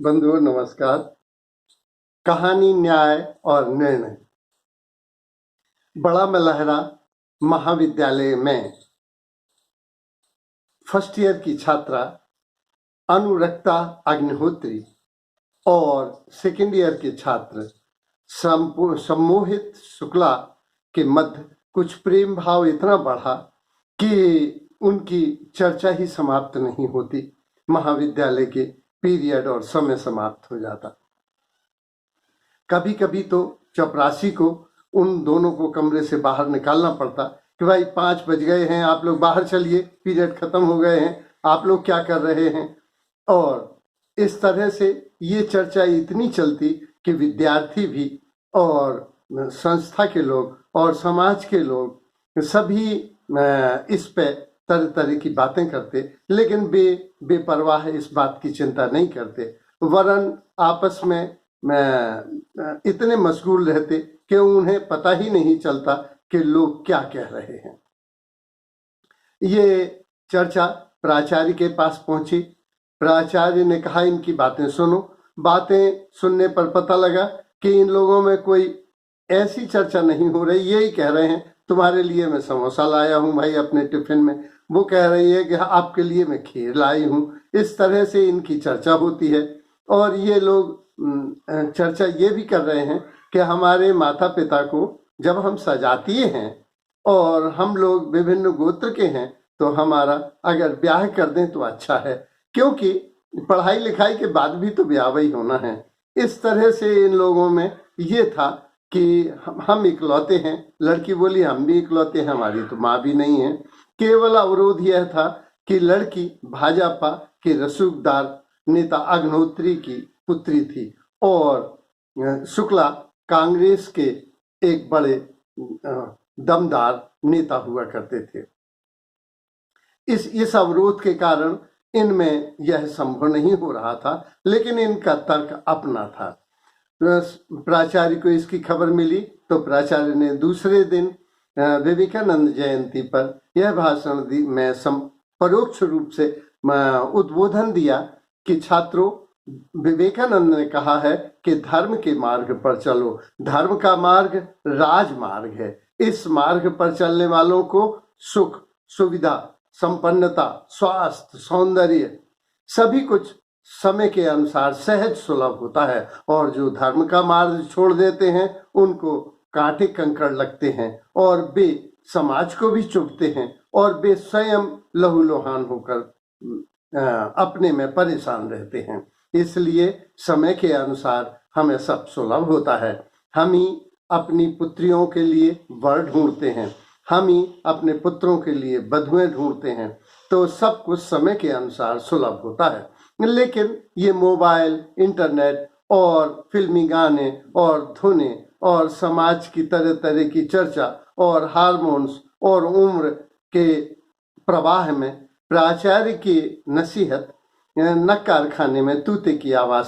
बंधुओं नमस्कार। कहानी न्याय और निर्णय। बड़ा मलहरा महाविद्यालय में फर्स्ट ईयर की छात्रा अनुरक्ता अग्निहोत्री और सेकेंड ईयर के छात्र सम्मोहित शुक्ला के मध्य कुछ प्रेम भाव इतना बढ़ा कि उनकी चर्चा ही समाप्त नहीं होती। महाविद्यालय के पीरियड और समय समाप्त हो जाता। कभी कभी तो चपरासी को उन दोनों को कमरे से बाहर निकालना पड़ता कि भाई 5 बज गए हैं, आप लोग बाहर चलिए, पीरियड खत्म हो गए हैं, आप लोग क्या कर रहे हैं। और इस तरह से ये चर्चा इतनी चलती कि विद्यार्थी भी और संस्था के लोग और समाज के लोग सभी इस पे तरह तरह की बातें करते, लेकिन बेपरवाह इस बात की चिंता नहीं करते, वरन आपस में इतने मशगूल रहते कि उन्हें पता ही नहीं चलता कि लोग क्या कह रहे हैं। ये चर्चा प्राचार्य के पास पहुंची। प्राचार्य ने कहा, इनकी बातें सुनो। बातें सुनने पर पता लगा कि इन लोगों में कोई ऐसी चर्चा नहीं हो रही। यही कह रहे हैं, तुम्हारे लिए मैं समोसा लाया हूं भाई अपने टिफिन में। वो कह रही है कि आपके लिए मैं खीर लाई हूं। इस तरह से इनकी चर्चा होती है। और ये लोग चर्चा ये भी कर रहे हैं कि हमारे माता पिता को जब हम सजाती हैं और हम लोग विभिन्न गोत्र के हैं तो हमारा अगर ब्याह कर दें तो अच्छा है, क्योंकि पढ़ाई लिखाई के बाद भी तो ब्याह ही होना है। इस तरह से इन लोगों में ये था कि हम इकलौते हैं। लड़की बोली, हम भी इकलौते हैं, हमारी तो माँ भी नहीं है। केवल अवरोध यह था कि लड़की भाजपा के रसूखदार नेता अग्निहोत्री की पुत्री थी और शुक्ला कांग्रेस के एक बड़े दमदार नेता हुआ करते थे। इस अवरोध के कारण इनमें यह संभव नहीं हो रहा था, लेकिन इनका तर्क अपना था। प्राचार्य को इसकी खबर मिली तो प्राचार्य ने दूसरे दिन विवेकानंद जयंती पर यह भाषण में परोक्ष रूप से उद्बोधन दिया कि छात्रों, विवेकानंद ने कहा है कि धर्म के मार्ग पर चलो। धर्म का मार्ग राजमार्ग है। इस मार्ग पर चलने वालों को सुख, सुविधा, संपन्नता, स्वास्थ्य, सौंदर्य सभी कुछ समय के अनुसार सहज सुलभ होता है, और जो धर्म का मार्ग छोड़ देते हैं उनको कांटे कंकड़ लगते हैं और वे समाज को भी चुभते हैं और वे स्वयं लहूलुहान होकर अपने में परेशान रहते हैं। इसलिए समय के अनुसार हमें सब सुलभ होता है। हम ही अपनी पुत्रियों के लिए वर ढूंढते हैं, हम ही अपने पुत्रों के लिए बधुएं ढूंढते हैं, तो सब कुछ समय के अनुसार सुलभ होता है। लेकिन ये मोबाइल, इंटरनेट और फिल्मी गाने और धुने और समाज की तरह तरह की चर्चा और हार्मोन्स और उम्र के प्रवाह में प्राचार्य की नसीहत न कारखाने में तूते की आवाज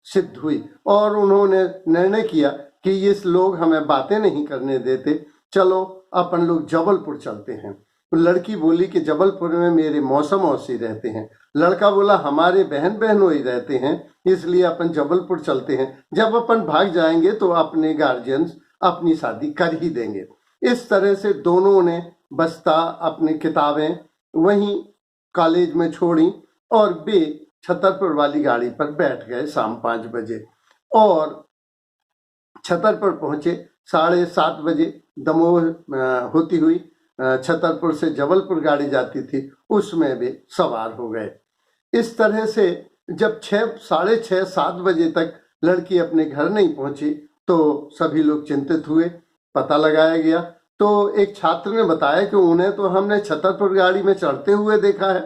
सिद्ध हुई और उन्होंने निर्णय किया कि ये लोग हमें बातें नहीं करने देते, चलो अपन लोग जबलपुर चलते हैं। लड़की बोली कि जबलपुर में मेरे मौसा मौसी रहते हैं। लड़का बोला, हमारे बहन बहनोई रहते हैं, इसलिए अपन जबलपुर चलते हैं। जब अपन भाग जाएंगे तो अपने गार्जियंस अपनी शादी कर ही देंगे। इस तरह से दोनों ने बस्ता, अपनी किताबें वहीं कॉलेज में छोड़ी और वे छतरपुर वाली गाड़ी पर बैठ गए शाम 5 बजे और छतरपुर पहुंचे 7:30 बजे। दमोह होती हुई छतरपुर से जबलपुर गाड़ी जाती थी, उसमें वे सवार हो गए। इस तरह से जब 6, 7 बजे तक लड़की अपने घर नहीं पहुंची तो सभी लोग चिंतित हुए। पता लगाया गया तो एक छात्र ने बताया कि उन्हें तो हमने छतरपुर गाड़ी में चढ़ते हुए देखा है।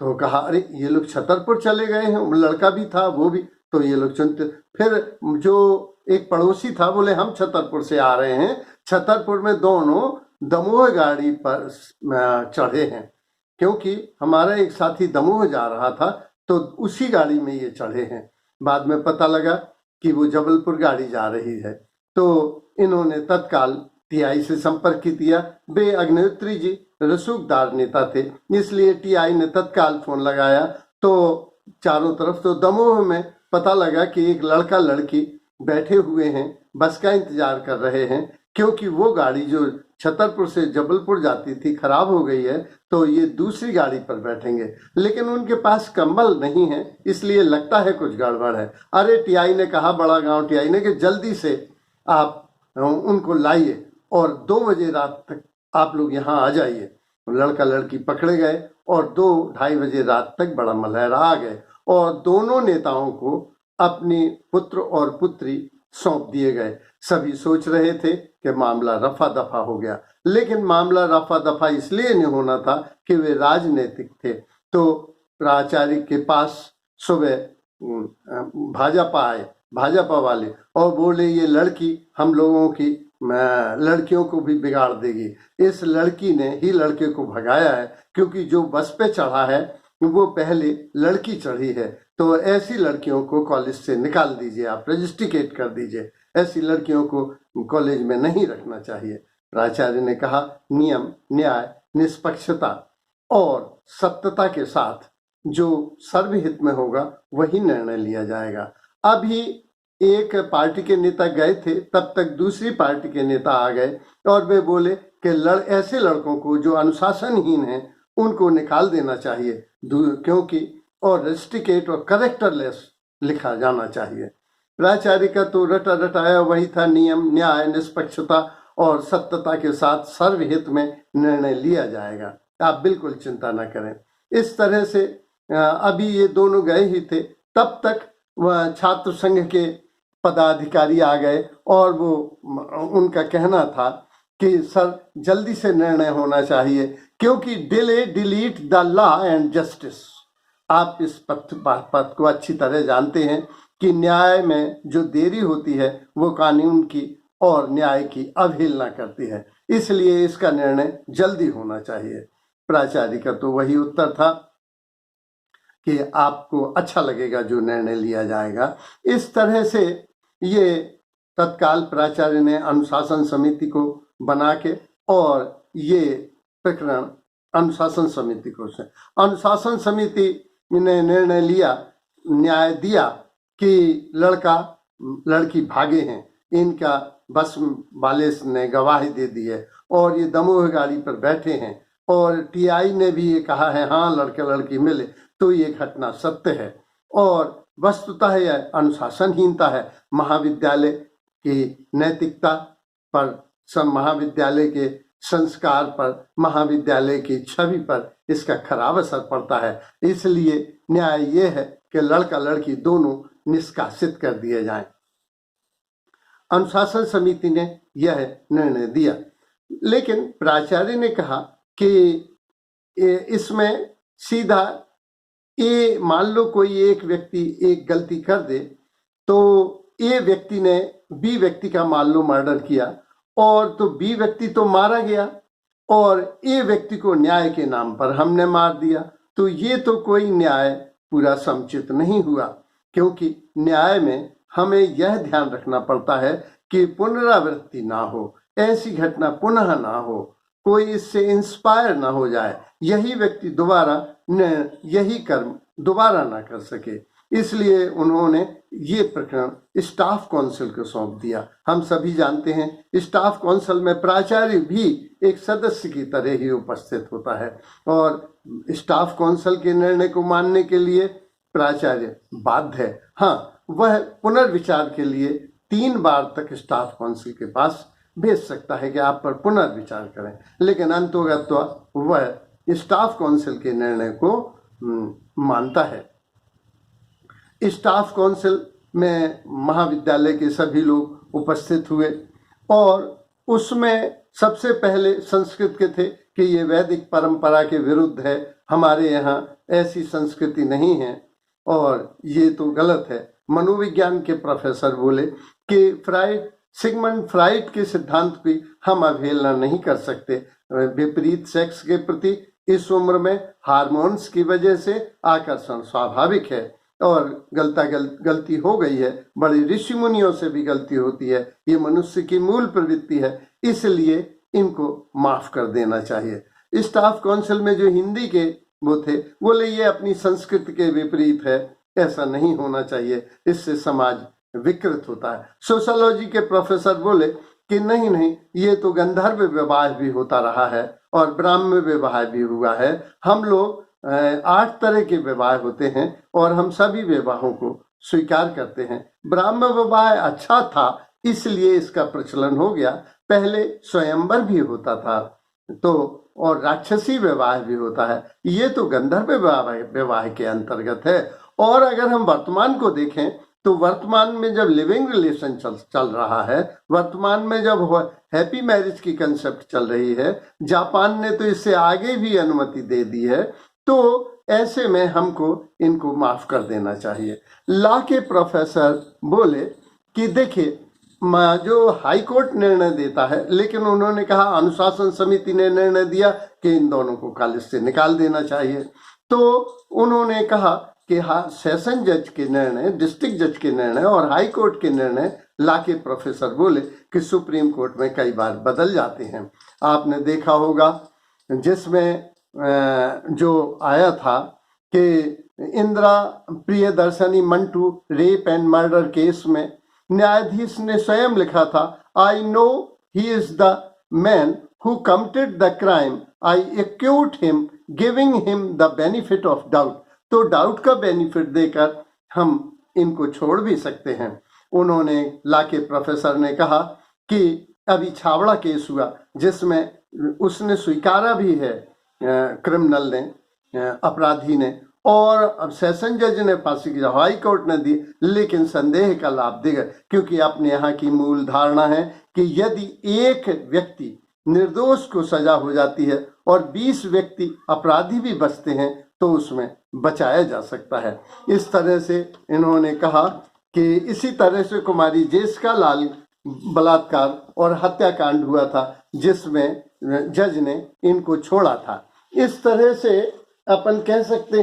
तो कहा, अरे ये लोग छतरपुर चले गए हैं। लड़का भी था, वो भी। तो ये लोग चिंतित। फिर जो एक पड़ोसी था बोले, हम छतरपुर से आ रहे हैं, छतरपुर में दोनों दमोह गाड़ी पर चढ़े हैं, क्योंकि हमारा एक साथी दमोह जा रहा था तो उसी गाड़ी में ये चढ़े हैं। बाद में पता लगा कि वो जबलपुर गाड़ी जा रही है। तो इन्होंने तत्काल टीआई से संपर्क किया। वे अग्निहोत्री जी रसूखदार नेता थे, इसलिए टीआई ने तत्काल फोन लगाया तो चारों तरफ। तो दमोह में पता लगा कि एक लड़का लड़की बैठे हुए हैं, बस का इंतजार कर रहे हैं, क्योंकि वो गाड़ी जो छतरपुर से जबलपुर जाती थी खराब हो गई है, तो ये दूसरी गाड़ी पर बैठेंगे। लेकिन उनके पास कंबल नहीं है, इसलिए लगता है कुछ गड़बड़ है। अरे टीआई ने कहा, बड़ा गांव टीआई ने, कि जल्दी से आप उनको लाइए और 2 बजे रात तक आप लोग यहाँ आ जाइए। लड़का लड़की पकड़े गए और 2-2:30 बजे रात तक बड़ा मलहरा आ गए और दोनों नेताओं को अपनी पुत्र और पुत्री सौंप दिए गए। सभी सोच रहे थे कि मामला रफा दफा हो गया, लेकिन मामला रफा दफा इसलिए नहीं होना था कि वे राजनीतिक थे। तो प्राचार्य के पास सुबह भाजपा आए, भाजपा वाले, और बोले ये लड़की हम लोगों की लड़कियों को भी बिगाड़ देगी। इस लड़की ने ही लड़के को भगाया है, क्योंकि जो बस पे चढ़ा है वो पहले लड़की चढ़ी है। तो ऐसी लड़कियों को कॉलेज से निकाल दीजिए, आप रजिस्ट्रिकेट कर दीजिए, ऐसी लड़कियों को कॉलेज में नहीं रखना चाहिए। प्राचार्य ने कहा, नियम, न्याय, निष्पक्षता और सत्यता के साथ जो सर्वहित में होगा वही निर्णय लिया जाएगा। अभी एक पार्टी के नेता गए थे, तब तक दूसरी पार्टी के नेता आ गए और वे बोले कि ऐसे लड़कों को जो अनुशासनहीन हैं उनको निकाल देना चाहिए, क्योंकि और रजिस्ट्रिकेट और करेक्टरलेस लिखा जाना चाहिए। प्राचार्य का तो रटा रटाया वही था, नियम, न्याय, निष्पक्षता और सत्यता के साथ सर्वहित में निर्णय लिया जाएगा, आप बिल्कुल चिंता न करें। इस तरह से अभी ये दोनों गए ही थे, तब तक वह छात्र संघ के पदाधिकारी आ गए और वो उनका कहना था कि सर जल्दी से निर्णय होना चाहिए, क्योंकि delay delete the law and justice. आप इस पद को अच्छी तरह जानते हैं कि न्याय में जो देरी होती है वो कानून की और न्याय की अवहेलना करती है, इसलिए इसका निर्णय जल्दी होना चाहिए। प्राचार्य का तो वही उत्तर था कि आपको अच्छा लगेगा जो निर्णय लिया जाएगा। इस तरह से ये तत्काल प्राचार्य ने अनुशासन समिति को बना के और ये प्रकरण अनुशासन समिति को से अनुशासन समिति ने निर्णय लिया, न्याय दिया कि लड़का लड़की भागे हैं, इनका बस वाले ने गवाही दे दी है और ये दमोह गाड़ी पर बैठे हैं और टीआई ने भी ये कहा है हाँ लड़के लड़की मिले, तो ये घटना सत्य है और वस्तुतः यह अनुशासनहीनता है। महाविद्यालय की नैतिकता पर, सब महाविद्यालय के संस्कार पर, महाविद्यालय की छवि पर इसका खराब असर पड़ता है। इसलिए न्याय ये है कि लड़का लड़की दोनों निष्कासित कर दिए जाएं। अनुशासन समिति ने यह निर्णय दिया, लेकिन प्राचार्य ने कहा कि इसमें सीधा ये मान लो कोई एक व्यक्ति एक गलती कर दे, तो ए व्यक्ति ने बी व्यक्ति का मान लो मर्डर किया और तो बी व्यक्ति तो मारा गया और ए व्यक्ति को न्याय के नाम पर हमने मार दिया, तो ये तो कोई न्याय पूरा समुचित नहीं हुआ। क्योंकि न्याय में हमें यह ध्यान रखना पड़ता है कि पुनरावृत्ति ना हो, ऐसी घटना पुनः ना हो, कोई इससे इंस्पायर ना हो जाए, यही व्यक्ति दोबारा यही कर्म दोबारा ना कर सके। इसलिए उन्होंने ये प्रकरण स्टाफ काउंसिल को सौंप दिया। हम सभी जानते हैं स्टाफ काउंसिल में प्राचार्य भी एक सदस्य की तरह ही उपस्थित होता है और स्टाफ काउंसिल के निर्णय को मानने के लिए प्राचार्य बाध्य है। हाँ, वह पुनर्विचार के लिए 3 बार तक स्टाफ काउंसिल के पास भेज सकता है कि आप पर पुनर्विचार करें, लेकिन अंतोगत्वा वह स्टाफ काउंसिल के निर्णय को मानता है। स्टाफ काउंसिल में महाविद्यालय के सभी लोग उपस्थित हुए और उसमें सबसे पहले संस्कृत के थे कि ये वैदिक परंपरा के विरुद्ध है, हमारे यहाँ ऐसी संस्कृति नहीं है और ये तो गलत है। मनोविज्ञान के प्रोफेसर बोले कि सिगमंड फ्राइड के सिद्धांत की हम अवहेलना नहीं कर सकते। विपरीत सेक्स के प्रति इस उम्र में हार्मोन्स की वजह से आकर्षण स्वाभाविक है और गलती हो गई है, बड़े ऋषि मुनियों से भी गलती होती है, ये मनुष्य की मूल प्रवृत्ति है, इसलिए इनको माफ कर देना चाहिए। स्टाफ काउंसिल में जो हिंदी के वो थे, बोले ये अपनी संस्कृति के विपरीत है, ऐसा नहीं होना चाहिए, इससे समाज विकृत होता है। सोशियोलॉजी के प्रोफेसर बोले कि नहीं नहीं, ये तो गंधर्व विवाह भी होता रहा है और ब्राह्म विवाह भी हुआ है। हम लोग 8 तरह के विवाह होते हैं और हम सभी विवाहों को स्वीकार करते हैं। ब्राह्म विवाह अच्छा था इसलिए इसका प्रचलन हो गया, पहले स्वयंवर भी होता था तो, और राक्षसी विवाह भी होता है, ये तो गंधर्व विवाह के अंतर्गत है। और अगर हम वर्तमान को देखें तो वर्तमान में जब लिविंग रिलेशन चल रहा है, वर्तमान में जब हैप्पी मैरिज की कंसेप्ट चल रही है, जापान ने तो इससे आगे भी अनुमति दे दी है, तो ऐसे में हमको इनको माफ कर देना चाहिए। लॉ के प्रोफेसर बोले कि देखिए जो हाई कोर्ट निर्णय देता है, लेकिन उन्होंने कहा अनुशासन समिति ने निर्णय दिया कि इन दोनों को कॉलेज से निकाल देना चाहिए। तो उन्होंने कहा कि हाँ, सेशन जज के निर्णय, डिस्ट्रिक्ट जज के निर्णय और हाई कोर्ट के निर्णय, लॉ के प्रोफेसर बोले कि सुप्रीम कोर्ट में कई बार बदल जाते हैं। आपने देखा होगा जिसमें जो आया था कि Indira Priyadarshini Mantu rape and murder case में न्यायाधीश ने स्वयं लिखा था, I know he is the man who committed the crime, I acute him giving him the benefit of doubt. तो डाउट का बेनिफिट देकर हम इनको छोड़ भी सकते हैं। उन्होंने लॉ के प्रोफेसर ने कहा कि अभी छावड़ा केस हुआ जिसमें उसने स्वीकारा भी है क्रिमिनल ने, अपराधी ने, और अब सेशन जज ने फांसी की हाई कोर्ट ने दी, लेकिन संदेह का लाभ देगा, क्योंकि अपने यहाँ की मूल धारणा है कि यदि एक व्यक्ति निर्दोष को सजा हो जाती है और 20 व्यक्ति अपराधी भी बचते हैं तो उसमें बचाया जा सकता है। इस तरह से इन्होंने कहा कि इसी तरह से कुमारी जेसिका लाल बलात्कार और हत्याकांड हुआ था जिसमें जज ने इनको छोड़ा था। इस तरह से अपन कह सकते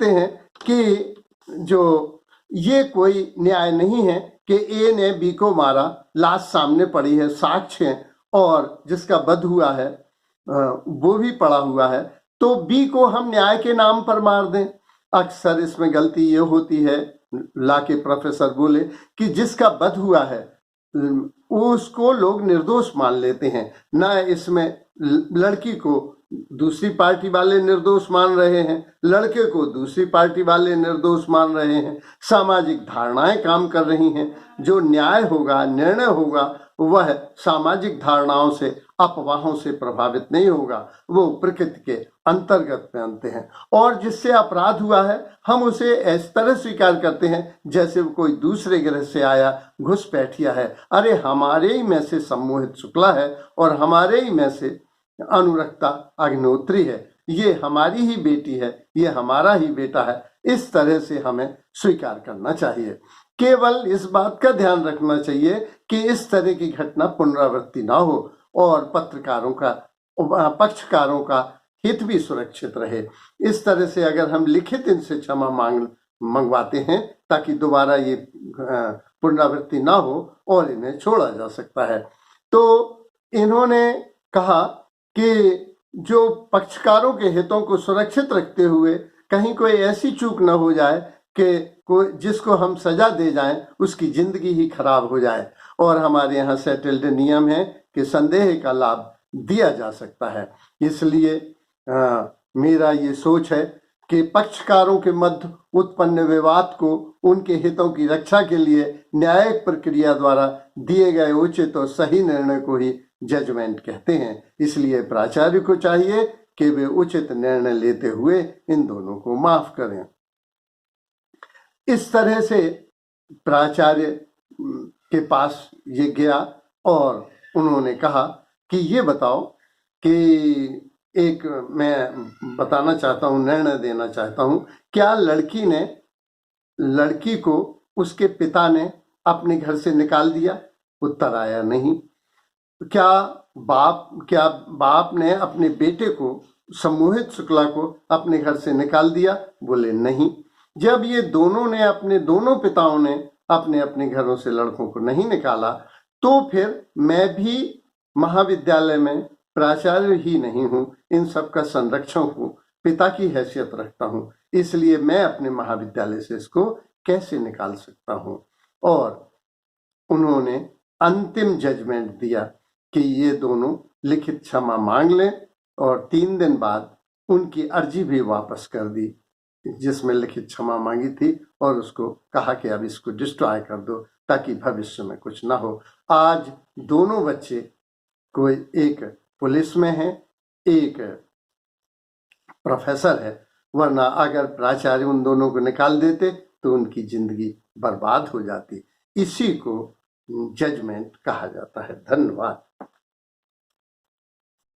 हैं कि जो ये कोई न्याय नहीं है कि ए ने बी को मारा, लाश सामने पड़ी है, साक्ष्य है, और जिसका वध हुआ है वो भी पड़ा हुआ है, तो बी को हम न्याय के नाम पर मार दें। अक्सर इसमें गलती ये होती है, लॉ के प्रोफेसर बोले, कि जिसका वध हुआ है उसको लोग निर्दोष मान लेते हैं, ना इसमें लड़की को दूसरी पार्टी वाले निर्दोष मान रहे हैं, लड़के को दूसरी पार्टी वाले निर्दोष मान रहे हैं। सामाजिक धारणाएं काम कर रही हैं। जो न्याय होगा, निर्णय होगा, वह सामाजिक धारणाओं से, अफवाहों से प्रभावित नहीं होगा, वो प्रकृति के अंतर्गत पहनते हैं। और जिससे अपराध हुआ है हम उसे इस तरह स्वीकार करते हैं जैसे वो कोई दूसरे ग्रह से आया घुसपैठिया है। अरे हमारे ही में से सम्मोहित शुक्ला है और हमारे ही में से अनुरक्ता अग्निहोत्री है, ये हमारी ही बेटी है, ये हमारा ही बेटा है। इस तरह से हमें स्वीकार करना चाहिए। केवल इस बात का ध्यान रखना चाहिए कि इस तरह की घटना पुनरावृत्ति ना हो और पक्षकारों का हित भी सुरक्षित रहे। इस तरह से अगर हम लिखित इनसे क्षमा मंगवाते हैं ताकि दोबारा ये पुनरावृत्ति ना हो और इन्हें छोड़ा जा सकता है। तो इन्होंने कहा कि जो पक्षकारों के हितों को सुरक्षित रखते हुए कहीं कोई ऐसी चूक न हो जाए कि जिसको हम सजा दे जाएं उसकी जिंदगी ही खराब हो जाए। और हमारे यहाँ सेटल्ड नियम है कि संदेह का लाभ दिया जा सकता है। इसलिए मेरा ये सोच है कि पक्षकारों के मध्य उत्पन्न विवाद को उनके हितों की रक्षा के लिए न्यायिक प्रक्रिया द्वारा दिए गए उचित और सही निर्णय को ही जजमेंट कहते हैं। इसलिए प्राचार्य को चाहिए कि वे उचित निर्णय लेते हुए इन दोनों को माफ करें। इस तरह से प्राचार्य के पास ये गया और उन्होंने कहा कि ये बताओ कि एक मैं बताना चाहता हूँ, निर्णय देना चाहता हूँ, क्या लड़की को उसके पिता ने अपने घर से निकाल दिया? उत्तर आया नहीं। क्या बाप ने अपने बेटे को, सम्मोहित शुक्ला को, अपने घर से निकाल दिया? बोले नहीं। जब ये दोनों पिताओं ने अपने अपने घरों से लड़कों को नहीं निकाला तो फिर मैं भी महाविद्यालय में प्राचार्य ही नहीं हूँ, इन सब का संरक्षक हूँ, पिता की हैसियत रखता हूँ, इसलिए मैं अपने महाविद्यालय से इसको कैसे निकाल सकता हूँ। और उन्होंने अंतिम जजमेंट दिया कि ये दोनों लिखित क्षमा मांग लें, और 3 दिन बाद उनकी अर्जी भी वापस कर दी जिसमें लिखित क्षमा मांगी थी, और उसको कहा कि अब इसको डिस्ट्रॉय कर दो ताकि भविष्य में कुछ ना हो। आज दोनों बच्चे, कोई एक पुलिस में है, एक प्रोफेसर है, वरना अगर प्राचार्य उन दोनों को निकाल देते तो उनकी जिंदगी बर्बाद हो जाती। इसी को जजमेंट कहा जाता है। धन्यवाद।